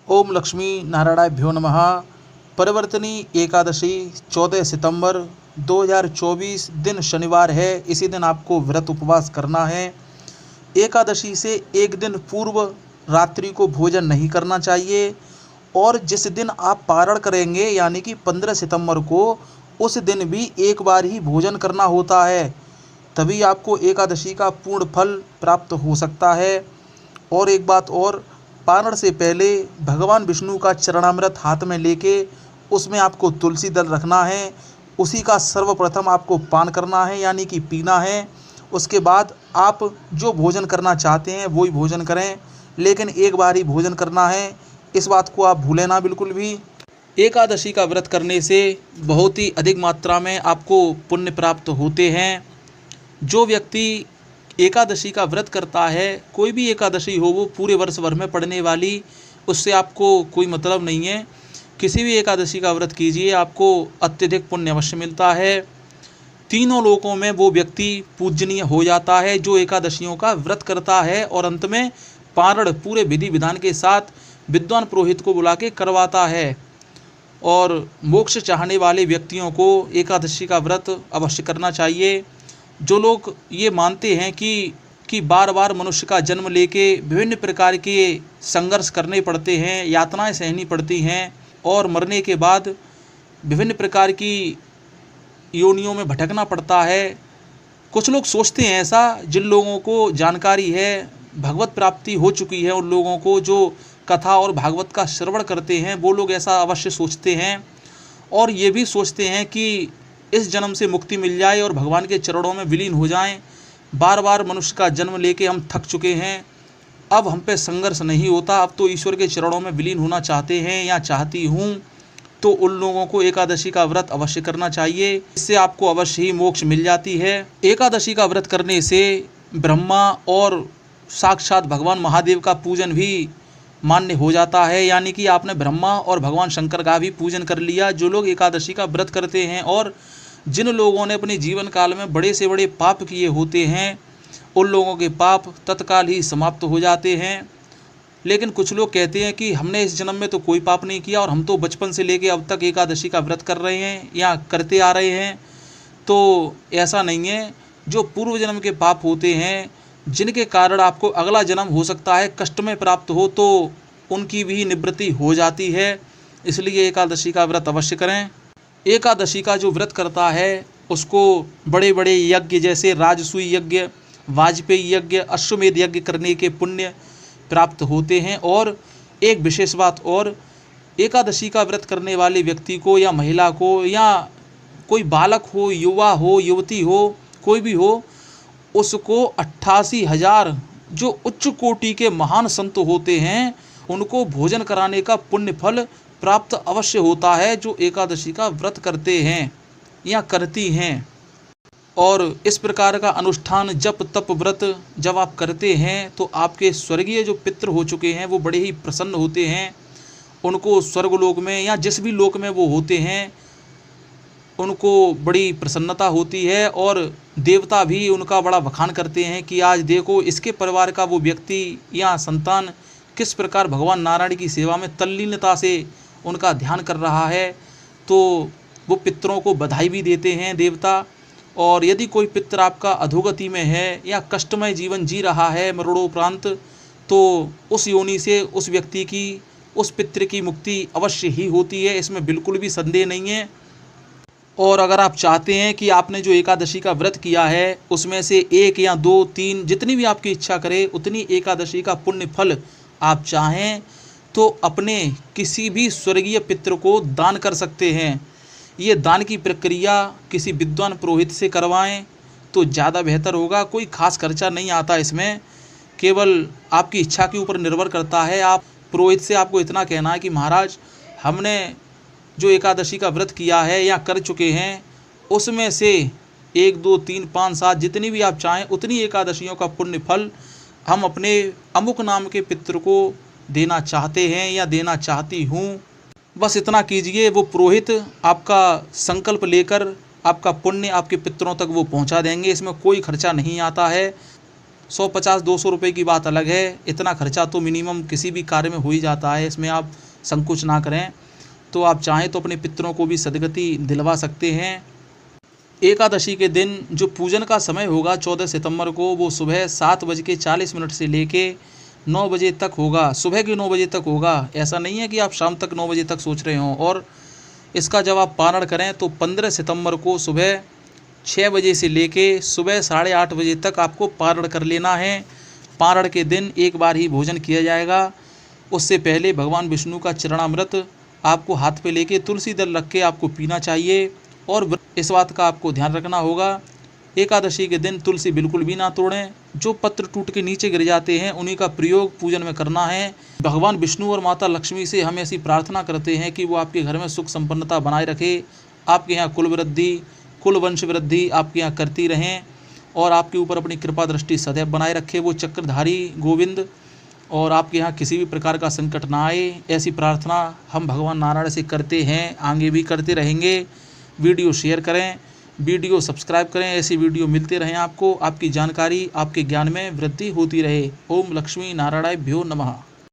ओम लक्ष्मी नारायणाभ्यो नमः। परिवर्तनी एकादशी 14 सितंबर 2024 दिन शनिवार है। इसी दिन आपको व्रत उपवास करना है। एकादशी से एक दिन पूर्व रात्रि को भोजन नहीं करना चाहिए और जिस दिन आप पारण करेंगे यानी कि 15 सितंबर को, उस दिन भी एक बार ही भोजन करना होता है। तभी आपको एकादशी का पूर्ण फल प्राप्त हो सकता है। और एक बात और, पारण से पहले भगवान विष्णु का चरणामृत हाथ में लेके उसमें आपको तुलसी दल रखना है। उसी का सर्वप्रथम आपको पान करना है यानी कि पीना है। उसके बाद आप जो भोजन करना चाहते हैं वही भोजन करें, लेकिन एक बार ही भोजन करना है। इस बात को आप भूलें ना बिल्कुल भी। एकादशी का व्रत करने से बहुत ही अधिक मात्रा में आपको पुण्य प्राप्त होते हैं। जो व्यक्ति एकादशी का व्रत करता है, कोई भी एकादशी हो वो पूरे वर्ष भर में पड़ने वाली, उससे आपको कोई मतलब नहीं है। किसी भी एकादशी का व्रत कीजिए, आपको अत्यधिक पुण्य अवश्य मिलता है। तीनों लोकों में वो व्यक्ति पूजनीय हो जाता है जो एकादशियों का व्रत करता है और अंत में पारण पूरे विधि विधान के साथ विद्वान पुरोहित को बुला के करवाता है। और मोक्ष चाहने वाले व्यक्तियों को एकादशी का व्रत अवश्य करना चाहिए। जो लोग ये मानते हैं कि बार बार मनुष्य का जन्म लेके विभिन्न प्रकार के संघर्ष करने पड़ते हैं, यातनाएं सहनी पड़ती हैं और मरने के बाद विभिन्न प्रकार की योनियों में भटकना पड़ता है। कुछ लोग सोचते हैं ऐसा, जिन लोगों को जानकारी है, भगवत प्राप्ति हो चुकी है, उन लोगों को जो कथा और भागवत का श्रवण करते हैं वो लोग ऐसा अवश्य सोचते हैं और ये भी सोचते हैं कि इस जन्म से मुक्ति मिल जाए और भगवान के चरणों में विलीन हो जाएं। बार बार मनुष्य का जन्म लेके हम थक चुके हैं, अब हम पे संघर्ष नहीं होता, अब तो ईश्वर के चरणों में विलीन होना चाहते हैं या चाहती हूँ। तो उन लोगों को एकादशी का व्रत अवश्य करना चाहिए, इससे आपको अवश्य ही मोक्ष मिल जाती है। एकादशी का व्रत करने से ब्रह्मा और साक्षात भगवान महादेव का पूजन भी मान्य हो जाता है, यानी कि आपने ब्रह्मा और भगवान शंकर का भी पूजन कर लिया। जो लोग एकादशी का व्रत करते हैं और जिन लोगों ने अपने जीवन काल में बड़े से बड़े पाप किए होते हैं, उन लोगों के पाप तत्काल ही समाप्त हो जाते हैं। लेकिन कुछ लोग कहते हैं कि हमने इस जन्म में तो कोई पाप नहीं किया और हम तो बचपन से लेके अब तक एकादशी का व्रत कर रहे हैं या करते आ रहे हैं। तो ऐसा नहीं है। जो पूर्व जन्म के पाप होते हैं, जिनके कारण आपको अगला जन्म हो सकता है कष्ट में प्राप्त हो, तो उनकी भी निवृत्ति हो जाती है। इसलिए एकादशी का व्रत अवश्य करें। एकादशी का जो व्रत करता है उसको बड़े बड़े यज्ञ जैसे राजसूय यज्ञ, वाजपेयी यज्ञ, अश्वमेध यज्ञ करने के पुण्य प्राप्त होते हैं। और एक विशेष बात और, एकादशी का व्रत करने वाले व्यक्ति को या महिला को या कोई बालक हो, युवा हो, युवती हो, कोई भी हो, उसको 88,000 जो उच्च कोटि के महान संत होते हैं उनको भोजन कराने का पुण्य फल प्राप्त अवश्य होता है, जो एकादशी का व्रत करते हैं या करती हैं। और इस प्रकार का अनुष्ठान जप तप व्रत जब आप करते हैं तो आपके स्वर्गीय जो पितृ हो चुके हैं वो बड़े ही प्रसन्न होते हैं। उनको स्वर्गलोक में या जिस भी लोक में वो होते हैं उनको बड़ी प्रसन्नता होती है और देवता भी उनका बड़ा बखान करते हैं कि आज देखो इसके परिवार का वो व्यक्ति या संतान किस प्रकार भगवान नारायण की सेवा में तल्लीनता से उनका ध्यान कर रहा है। तो वो पितरों को बधाई भी देते हैं देवता। और यदि कोई पितर आपका अधोगति में है या कष्टमय जीवन जी रहा है मरणोपरांत, तो उस योनि से उस व्यक्ति की, उस पितृ की मुक्ति अवश्य ही होती है, इसमें बिल्कुल भी संदेह नहीं है। और अगर आप चाहते हैं कि आपने जो एकादशी का व्रत किया है उसमें से 1 या 2 3 जितनी भी आपकी इच्छा करे उतनी एकादशी का पुण्य फल आप चाहें तो अपने किसी भी स्वर्गीय पितृ को दान कर सकते हैं। ये दान की प्रक्रिया किसी विद्वान पुरोहित से करवाएं तो ज़्यादा बेहतर होगा। कोई खास खर्चा नहीं आता इसमें, केवल आपकी इच्छा के ऊपर निर्भर करता है। आप पुरोहित से आपको इतना कहना है कि महाराज, हमने जो एकादशी का व्रत किया है या कर चुके हैं उसमें से 1 2 3 5 7 जितनी भी आप चाहें उतनी एकादशियों का पुण्य फल हम अपने अमुक नाम के पितृ को देना चाहते हैं या देना चाहती हूँ। बस इतना कीजिए, वो पुरोहित आपका संकल्प लेकर आपका पुण्य आपके पितरों तक वो पहुँचा देंगे। इसमें कोई खर्चा नहीं आता है। 150-200 रुपये की बात अलग है, इतना खर्चा तो मिनिमम किसी भी कार्य में हो ही जाता है, इसमें आप संकोच ना करें। तो आप चाहें तो अपने पितरों को भी सदगति दिलवा सकते हैं। एकादशी के दिन जो पूजन का समय होगा 14 सितंबर को, वो सुबह 7:40 से लेके 9 बजे तक होगा, सुबह के 9 बजे तक होगा। ऐसा नहीं है कि आप शाम तक 9 बजे तक सोच रहे हों। और इसका जब आप पारण करें तो 15 सितंबर को सुबह 6 बजे से लेके सुबह 8:30 बजे तक आपको पारण कर लेना है। पारण के दिन एक बार ही भोजन किया जाएगा। उससे पहले भगवान विष्णु का चरणामृत आपको हाथ पे लेके तुलसी दल रख के आपको पीना चाहिए। और इस बात का आपको ध्यान रखना होगा, एकादशी के दिन तुलसी बिल्कुल भी ना तोड़ें। जो पत्र टूट के नीचे गिर जाते हैं उन्हीं का प्रयोग पूजन में करना है। भगवान विष्णु और माता लक्ष्मी से हम ऐसी प्रार्थना करते हैं कि वो आपके घर में सुख संपन्नता बनाए रखे, आपके यहाँ कुल वृद्धि, कुल वंश वृद्धि आपके यहाँ करती रहें और आपके ऊपर अपनी कृपा दृष्टि सदैव बनाए रखे वो चक्रधारी गोविंद, और आपके यहाँ किसी भी प्रकार का संकट ना आए। ऐसी प्रार्थना हम भगवान नारायण से करते हैं, आगे भी करते रहेंगे। वीडियो शेयर करें, वीडियो सब्सक्राइब करें, ऐसी वीडियो मिलते रहें आपको, आपकी जानकारी, आपके ज्ञान में वृद्धि होती रहे। ओम लक्ष्मी नारायणाभ्यो नमः।